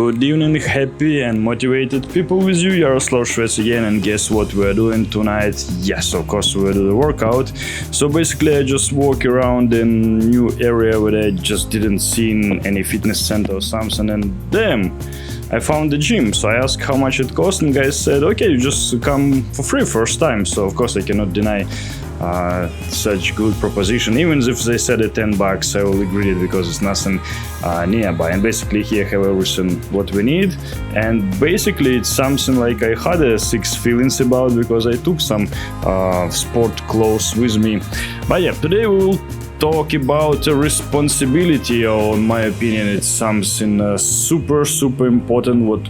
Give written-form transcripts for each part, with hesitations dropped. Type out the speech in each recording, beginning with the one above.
Good evening, happy and motivated people with you, Yaroslav Shvets again, and guess what we're doing tonight? Yes, of course we're doing the workout. So basically I just walk around in new area where I just didn't see any fitness center or something, and damn, I found the gym. So I asked how much it cost, and guys said, okay, you just come for free first time. So of course I cannot deny such good proposition. Even if they said it $10, I will agree it because it's nothing nearby. And basically here I have everything what we need. And basically it's something like I had a six feelings about because I took some sport clothes with me. But yeah, today we will talk about responsibility, or in my opinion it's something super important what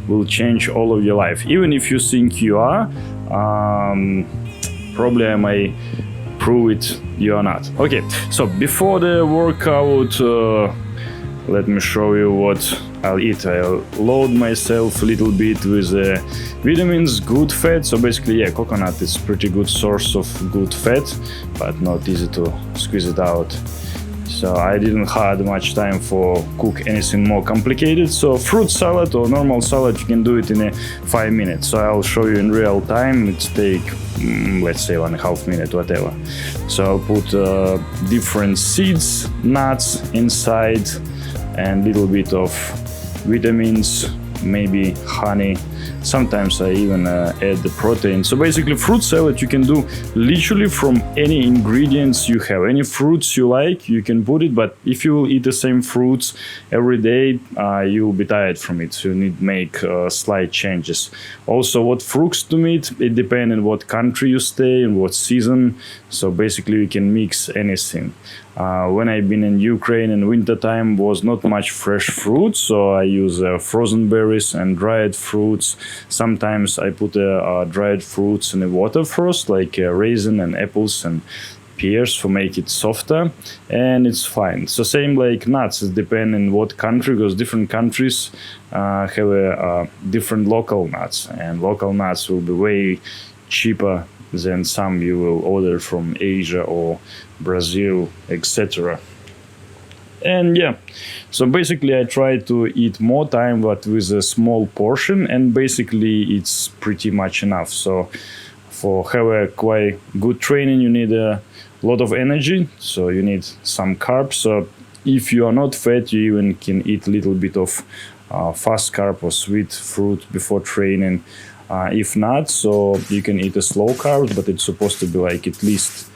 will change all of your life. Even if you think you are, probably I may prove it you are not. Okay, so before the workout, let me show you what I'll eat. I'll load myself a little bit with vitamins, good fat. So basically, yeah, coconut is pretty good source of good fat, but not easy to squeeze it out. So I didn't have much time for cook anything more complicated. So fruit salad or normal salad, you can do it in 5 minutes. So I'll show you in real time. It take let's say 1.5 minutes, whatever. So I'll put different seeds, nuts inside, and little bit of vitamins, maybe honey. Sometimes I even add the protein. So basically fruit salad you can do literally from any ingredients you have. Any fruits you like, you can put it, but if you will eat the same fruits every day, you will be tired from it. So you need to make slight changes. Also, what fruits to eat, it depends on what country you stay and what season. So basically you can mix anything. When I've been in Ukraine in winter time was not much fresh fruit, so I use frozen berries and dried fruits. Sometimes I put dried fruits in the water first, like raisin and apples and pears to make it softer, and it's fine. So same like nuts, it depends on what country, because different countries have different local nuts, and local nuts will be way cheaper than some you will order from Asia or Brazil, etc. And yeah, so basically I try to eat more time but with a small portion, and basically it's pretty much enough. So for have a quite good training you need a lot of energy, so you need some carbs. So if you are not fat, you even can eat a little bit of fast carb or sweet fruit before training. If not, so you can eat a slow carb, but it's supposed to be like at least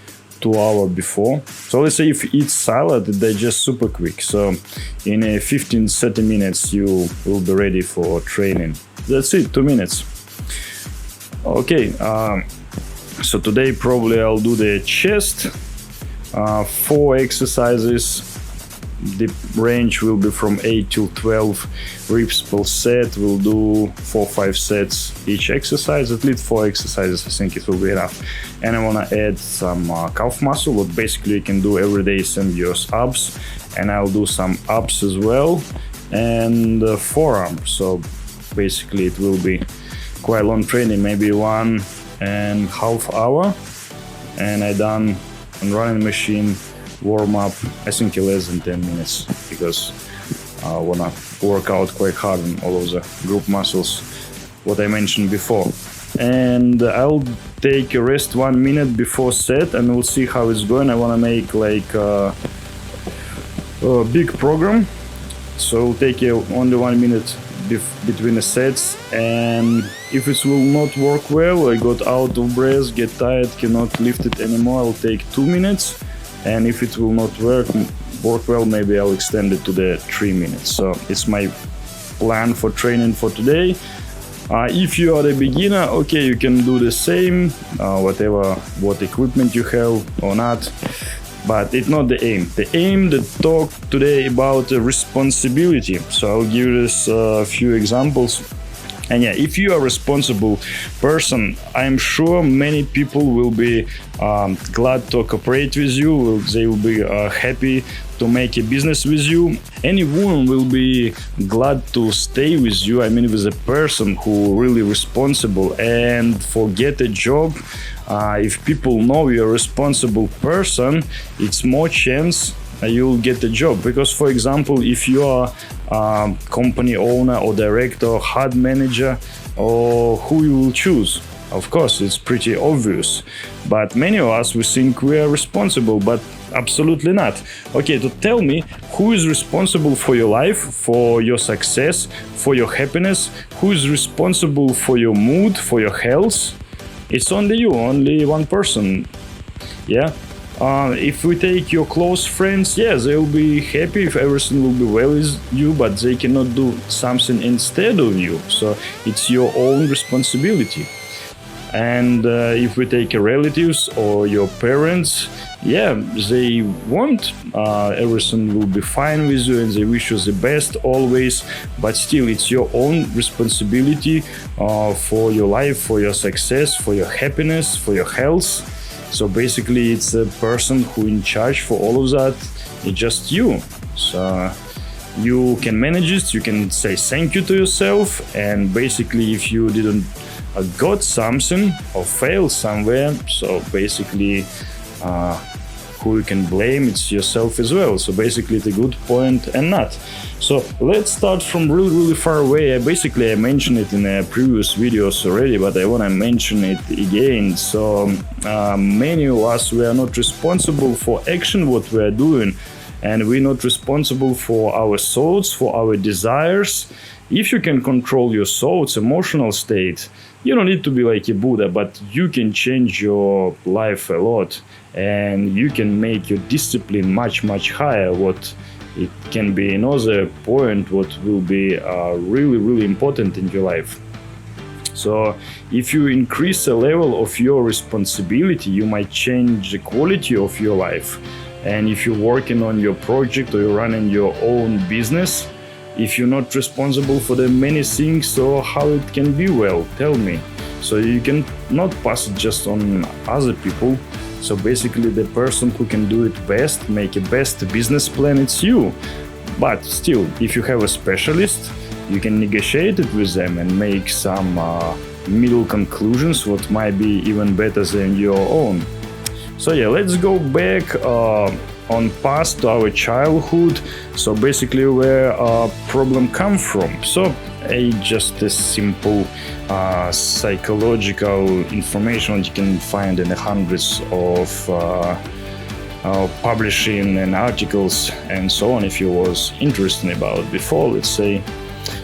2 hours before. So let's say if you eat salad, it digests super quick. So in 15-30 minutes you will be ready for training. That's it, 2 minutes. Okay, so today probably I'll do the chest, 4 exercises. The range will be from 8 to 12 reps per set. We'll do 4-5 sets each exercise, at least 4 exercises. I think it will be enough. And I want to add some calf muscle, what basically you can do every day, send your abs. And I'll do some abs as well, and forearm. So basically it will be quite long training, maybe 1.5 hours. And I done on running machine warm up, I think less than 10 minutes, because I wanna work out quite hard on all of the group muscles, what I mentioned before. And I'll take a rest 1 minute before set, and we'll see how it's going. I wanna make like a big program, so I'll take only 1 minute between the sets. And if it will not work well, I got out of breath, get tired, cannot lift it anymore, I'll take 2 minutes. And if it will not work well, maybe I'll extend it to the 3 minutes. So it's my plan for training for today. If you are a beginner, okay, you can do the same, what equipment you have or not, but it's not the aim. The aim to talk today about responsibility. So I'll give you a few examples. And yeah, if you are a responsible person, I'm sure many people will be glad to cooperate with you. They will be happy to make a business with you. Anyone will be glad to stay with you. I mean, with a person who really responsible and forget a job. If people know you're a responsible person, it's more chance you'll get a job. Because, for example, if you are a company owner or director or hard manager, or who you will choose? Of course, it's pretty obvious. But many of us, we think we are responsible, but absolutely not. Okay, to tell me who is responsible for your life, for your success, for your happiness, who is responsible for your mood, for your health? It's only you, only one person. Yeah. If we take your close friends, yeah, they'll be happy if everything will be well with you, but they cannot do something instead of you. So it's your own responsibility. And if we take your relatives or your parents, yeah, they want everything will be fine with you and they wish you the best always, but still it's your own responsibility for your life, for your success, for your happiness, for your health. So basically it's a person who in charge for all of that. It's just you. So you can manage it, you can say thank you to yourself, and basically if you didn't got something or failed somewhere, so basically who you can blame, it's yourself as well. So basically it's a good point and not. So let's start from really far away. I mentioned it in previous videos already, but I want to mention it again. So many of us, we are not responsible for action what we are doing, and we're not responsible for our thoughts, for our desires. If you can control your thoughts, emotional state, you don't need to be like a Buddha, but you can change your life a lot, and you can make your discipline much higher. What it can be another point what will be really important in your life. So if you increase the level of your responsibility, you might change the quality of your life. And if you're working on your project or you're running your own business, if you're not responsible for the many things, so how it can be well? Tell me. So you can not pass it just on other people. So basically the person who can do it best, make a best business plan, it's you. But still, if you have a specialist, you can negotiate it with them and make some middle conclusions what might be even better than your own. So yeah, let's go back on past to our childhood. So basically where problem come from. So just a simple psychological information you can find in the hundreds of publishing and articles and so on, if you was interested about before, let's say.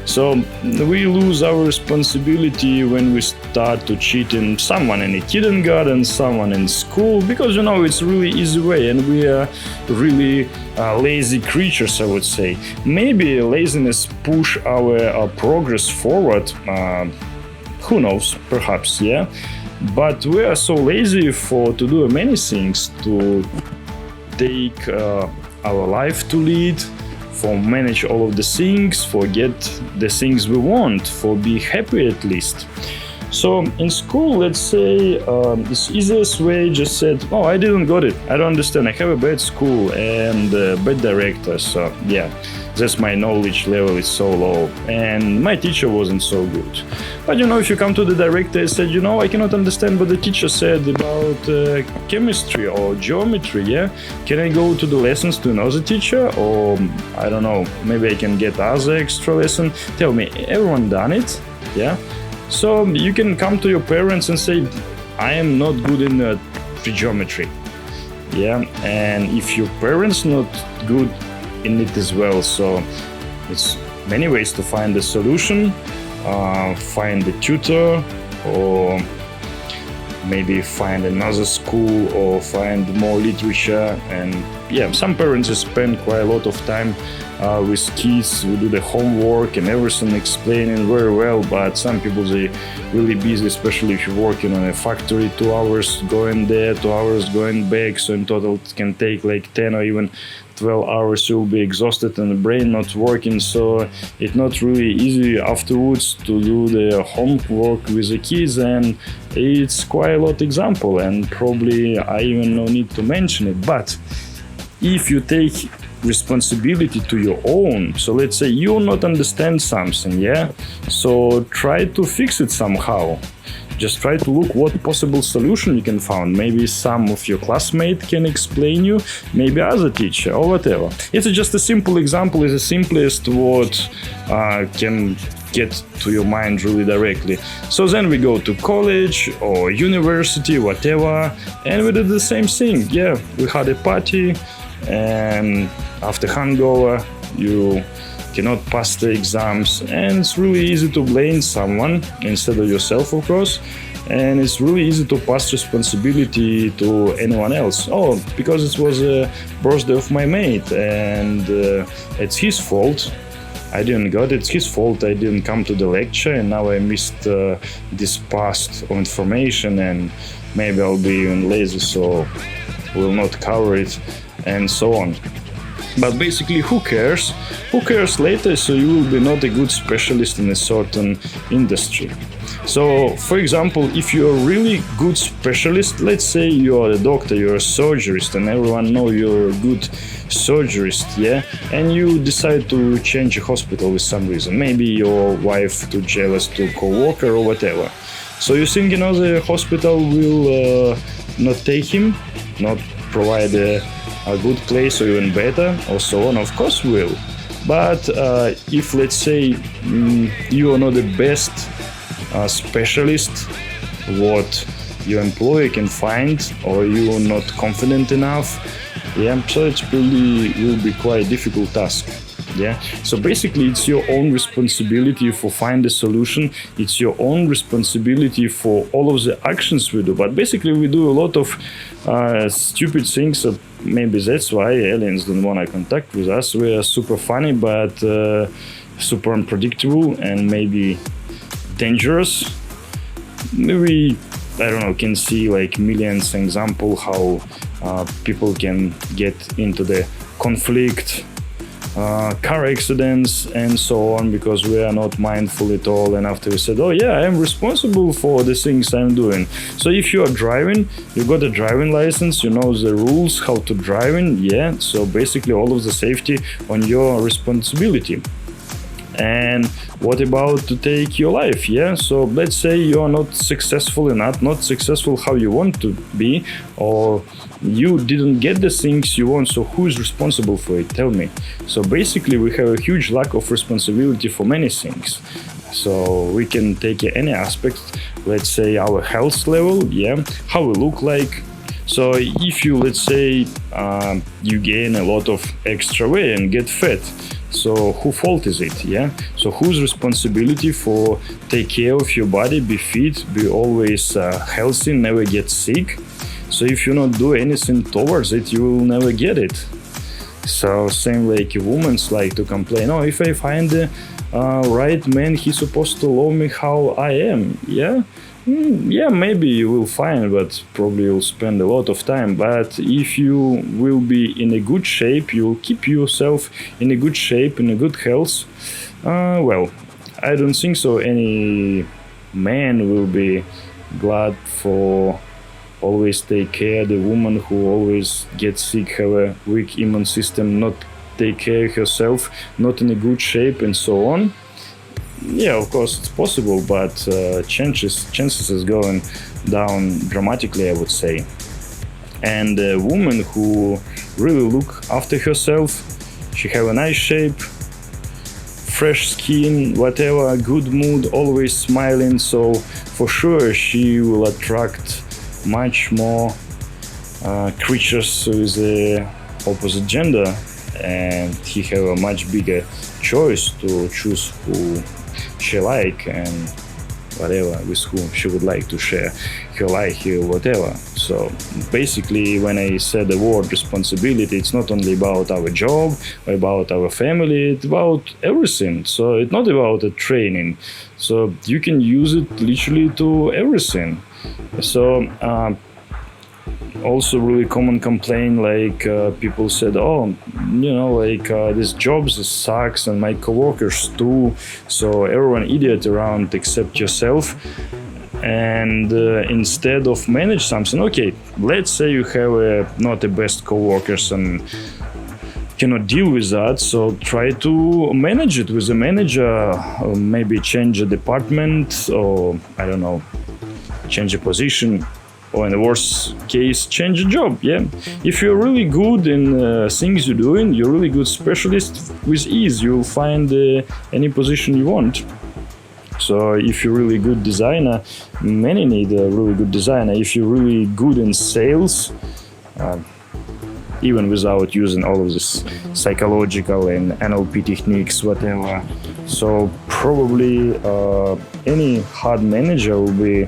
So we lose our responsibility when we start to cheating someone in a kindergarten, someone in school, because it's really easy way, and we are really lazy creatures, I would say. Maybe laziness push our progress forward, who knows, perhaps, yeah. But we are so lazy to do many things, to take our life to lead, for manage all of the things, for get the things we want, for be happy at least. So in school, let's say, this easiest way just said, oh, I didn't got it, I don't understand, I have a bad school and bad director, so yeah, that's my knowledge level is so low, and my teacher wasn't so good. But if you come to the director and said, I cannot understand what the teacher said about chemistry or geometry, yeah, can I go to the lessons to another teacher, or I don't know, maybe I can get other extra lesson? Tell me, everyone done it, yeah? So you can come to your parents and say, I am not good in geometry, yeah, and if your parents not good in it as well, so it's many ways to find a solution, find a tutor, or maybe find another school, or find more literature. And yeah, some parents spend quite a lot of time with kids, we do the homework and everything, explaining very well, but some people, they really busy, especially if you're working on a factory, 2 hours going there, 2 hours going back, so in total it can take like 10 or even 12 hours. You'll be exhausted and the brain not working, so it's not really easy afterwards to do the homework with the kids, and it's quite a lot example, and probably I even no need to mention it. But if you take responsibility to your own, so let's say you not understand something, yeah, so try to fix it somehow. Just try to look what possible solution you can find. Maybe some of your classmate can explain you, maybe other teacher or whatever. It's just a simple example, is the simplest what can get to your mind really directly. So then we go to college or university, whatever, and we did the same thing. Yeah, we had a party, and after hangover you cannot pass the exams, and it's really easy to blame someone instead of yourself, of course. And it's really easy to pass responsibility to anyone else. Oh, because it was a birthday of my mate, and it's his fault I didn't got it. It's his fault I didn't come to the lecture, and now I missed this past of information, and maybe I'll be even lazy, so will not cover it, and so on. But basically, who cares? Who cares later? So you will be not a good specialist in a certain industry. So, for example, if you're a really good specialist, let's say you're a doctor, you're a surgeonist, and everyone know you're a good surgeonist, yeah, and you decide to change a hospital with some reason. Maybe your wife too jealous to co-worker or whatever. So you think, the hospital will not take him, not provide a good place or even better, or so on? Of course will. But if, let's say, you are not the best specialist what your employer can find, or you're not confident enough, yeah, so it really will be quite a difficult task. Yeah, so basically it's your own responsibility for find a solution. It's your own responsibility for all of the actions we do. But basically we do a lot of stupid things. So maybe that's why aliens don't want to contact with us. We are super funny, but super unpredictable and maybe dangerous. Maybe, I don't know, can see like millions example how people can get into the conflict, car accidents and so on, because we are not mindful at all. And after we said, oh yeah, I'm responsible for the things I'm doing. So if you are driving, you got a driving license, you know the rules how to driving, yeah, so basically all of the safety on your responsibility. And what about to take your life? Yeah, so let's say you're not successful enough, not successful how you want to be, or you didn't get the things you want. So who is responsible for it? Tell me. So basically we have a huge lack of responsibility for many things. So we can take any aspect, let's say our health level, yeah, how we look like. So if you, let's say, you gain a lot of extra weight and get fat, so whose fault is it? Yeah. So whose responsibility for take care of your body, be fit, be always healthy, never get sick? So if you not do anything towards it, you will never get it. So same like women's like to complain, oh, if I find the right man, he's supposed to love me how I am. Yeah. Yeah, maybe you will find, but probably you'll spend a lot of time. But if you will be in a good shape, you'll keep yourself in a good shape, in a good health. Well, I don't think so any man will be glad for always take care the woman who always gets sick, have a weak immune system, not take care of herself, not in a good shape, and so on. Yeah, of course it's possible, but chances is going down dramatically, I would say. And a woman who really look after herself, she have a nice shape, fresh skin, whatever, good mood, always smiling, so for sure she will attract much more creatures with the opposite gender, and he have a much bigger choice to choose who she like and whatever, with whom she would like to share her life, her whatever. So basically when I said the word responsibility, it's not only about our job or about our family, it's about everything. So it's not about a training, so you can use it literally to everything. So also really common complaint, like people said, oh, this job sucks and my coworkers too, so everyone idiot around except yourself. And instead of manage something, okay, let's say you have not the best coworkers and cannot deal with that, so try to manage it with a manager, or maybe change a department, or I don't know, change a position, or in the worst case, change a job. Yeah, if you're really good in things you're doing, you're really good specialist, with ease you'll find any position you want. So if you're really good designer, many need a really good designer. If you're really good in sales, even without using all of this psychological and NLP techniques, whatever, so probably any hard manager will be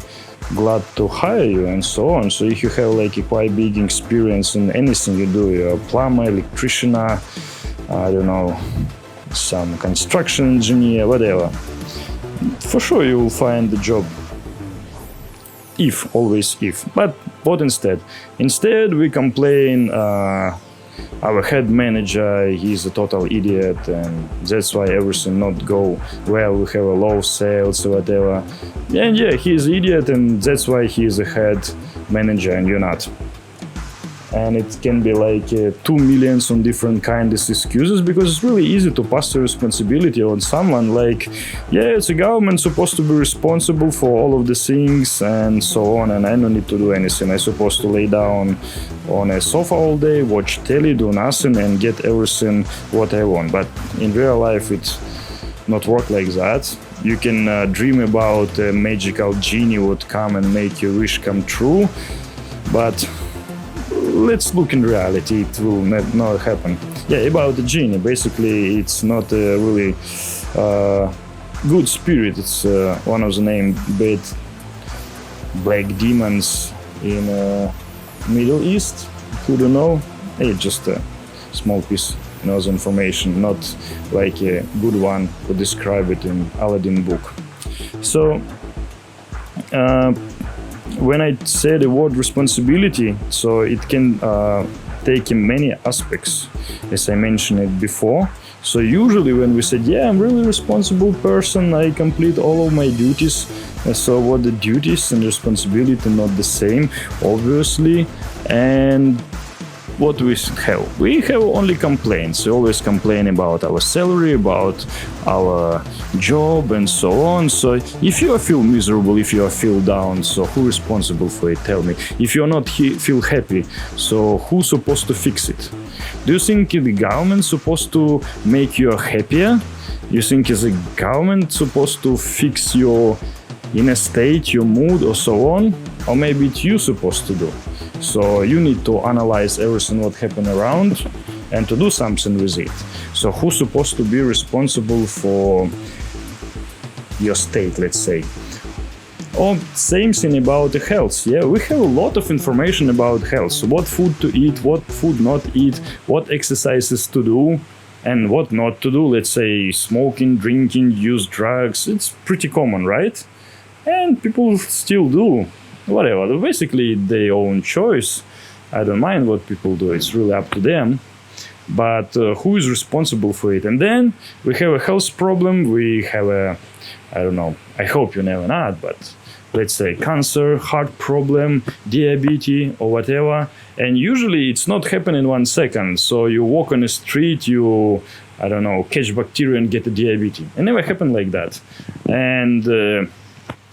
glad to hire you and so on. So if you have like a quite big experience in anything you do, you're a plumber, electrician, I don't know, some construction engineer, whatever, for sure you will find the job. If, always if. But what instead? Instead we complain our head manager, he's a total idiot and that's why everything not go well, we have a low sales or whatever. And yeah, he's an idiot and that's why he's a head manager and you're not. And it can be like 2 million on different kinds of excuses, because it's really easy to pass the responsibility on someone, like, yeah, it's a government supposed to be responsible for all of the things and so on, and I don't need to do anything. I'm supposed to lay down on a sofa all day, watch telly, do nothing and get everything what I want. But in real life it's not work like that. You can dream about a magical genie would come and make your wish come true, but let's look in reality, it will not happen. Yeah, about the genie, basically it's not a really good spirit. It's one of the name bad black demons in Middle East. Who don't know? It's just a small piece of information, not like a good one to describe it in Aladdin book. So when I say the word responsibility, so it can take in many aspects, as I mentioned it before. So usually when we said, yeah, I'm really responsible person, I complete all of my duties. So what the duties and responsibility not the same, obviously. And what we have? We have only complaints. We always complain about our salary, about our job and so on. So if you feel miserable, if you feel down, so who's responsible for it? Tell me. If you're not feel happy, so who's supposed to fix it? Do you think the government supposed to make you happier? You think is the government supposed to fix your inner state, your mood or so on? Or maybe it's you supposed to do? So you need to analyze everything what happened around and to do something with it. So who's supposed to be responsible for your state, let's say? Or same thing about the health. Yeah, we have a lot of information about health. So what food to eat, what food not eat, what exercises to do and what not to do. Let's say smoking, drinking, use drugs. It's pretty common, right? And people still do. Whatever, basically their own choice. I don't mind what people do, it's really up to them. But who is responsible for it? And then we have a health problem, we have a, I don't know, I hope you never not, but let's say cancer, heart problem, diabetes or whatever. And usually it's not happening in 1 second. So you walk on the street, you, I don't know, catch bacteria and get a diabetes. It never happened like that. And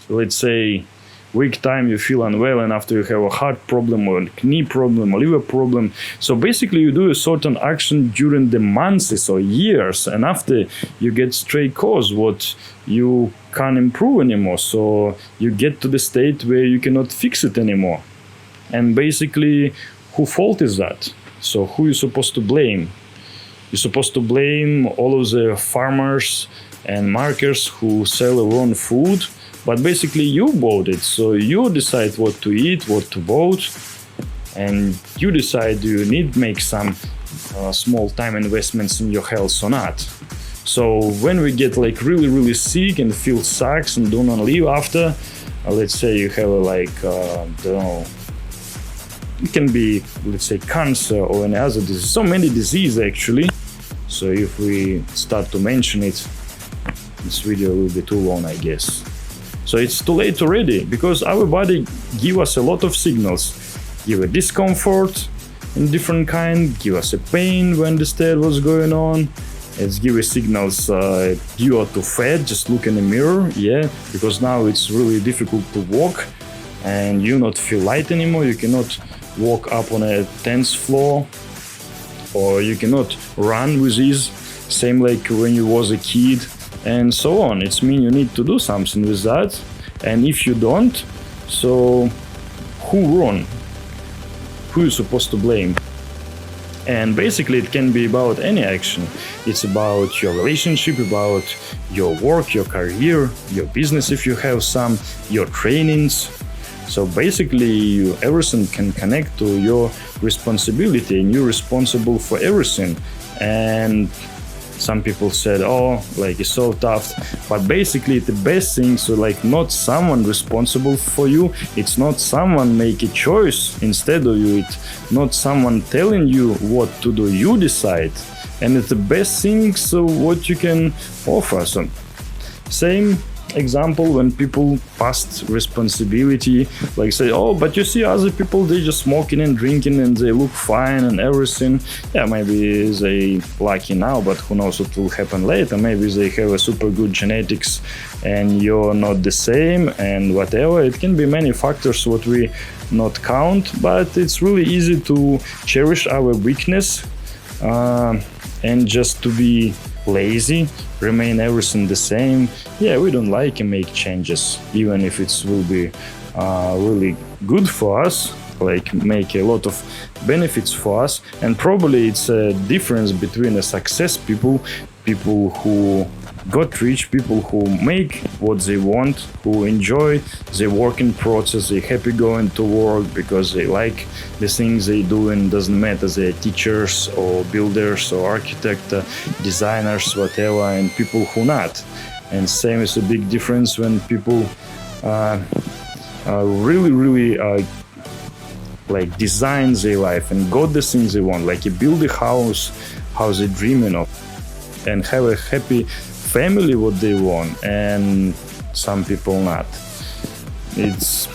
let's say week time you feel unwell, and after you have a heart problem or knee problem or liver problem. So basically you do a certain action during the months or years, and after you get straight cause what you can't improve anymore. So you get to the state where you cannot fix it anymore. And basically who fault is that? So who you supposed to blame? You're supposed to blame all of the farmers and marketers who sell their own food. But basically you bought it, so you decide what to eat, what to vote, and you decide do you need to make some small time investments in your health or not. So when we get like really sick and feel sucks and do not live after, let's say you have like, don't know, it can be, let's say, cancer or any other disease, so many diseases actually. So if we start to mention it, this video will be too long, I guess. So it's too late already, because our body give us a lot of signals. Give a discomfort in different kind, give us a pain when understand what's going on. It's give us signals you are too fat, just look in the mirror, yeah, because now it's really difficult to walk and you not feel light anymore. You cannot walk up on a 10th floor, or you cannot run with ease, same like when you was a kid, and so on. It's mean you need to do something with that, and if you don't, so who wrong? Who you supposed to blame? And basically it can be about any action. It's about your relationship, about your work, your career, your business if you have some, your trainings. So basically everything can connect to your responsibility, and you're responsible for everything. And some people said, oh, like it's so tough, but basically the best thing, so like not someone responsible for you, it's not someone make a choice instead of you, it's not someone telling you what to do, you decide, and it's the best thing, so what you can offer. So same example when people passed responsibility, like say, oh, but you see other people, they just smoking and drinking and they look fine and everything. Yeah, maybe they lucky now, but who knows what will happen later. Maybe they have a super good genetics and you're not the same, and whatever. It can be many factors what we not count, but it's really easy to cherish our weakness and just to be lazy, remain everything the same. Yeah, we don't like to make changes, even if it will be really good for us, like make a lot of benefits for us. And probably it's a difference between a success people who got rich, people who make what they want, who enjoy the working process, they happy going to work because they like the things they do, and doesn't matter they're teachers or builders or architect, designers, whatever, and people who not. And same is a big difference when people really like design their life and got the things they want, like you build a house how they dreaming of, and have a happy family what they want, and some people not. It's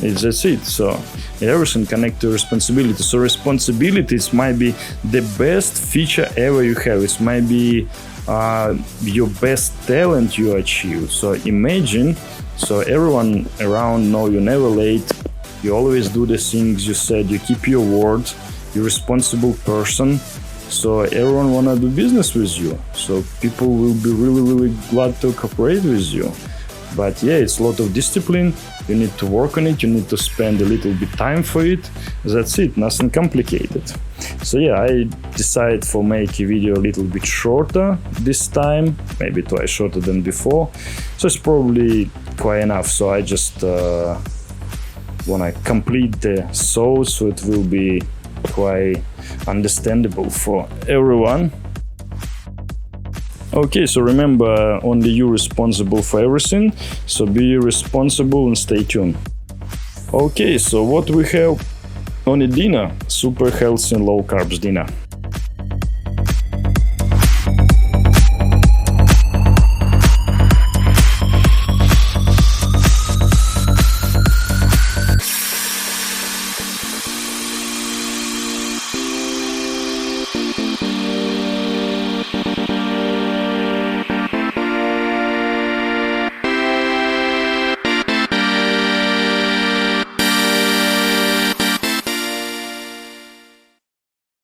just it. So everything connect to responsibility. So responsibilities might be the best feature ever you have. It might be your best talent you achieve. So imagine, so everyone around know you're never late, you always do the things you said, you keep your word, you're a responsible person. So everyone wanna do business with you. So people will be really glad to cooperate with you. But yeah, it's a lot of discipline. You need to work on it. You need to spend a little bit time for it. That's it. Nothing complicated. So yeah, I decided for make a video a little bit shorter this time, maybe twice shorter than before. So it's probably quite enough. So I just wanna complete the so it will be quite understandable for everyone. Okay, so remember, only you responsible for everything, so be responsible and stay tuned. Okay, so what we have on a dinner, super healthy and low carbs dinner.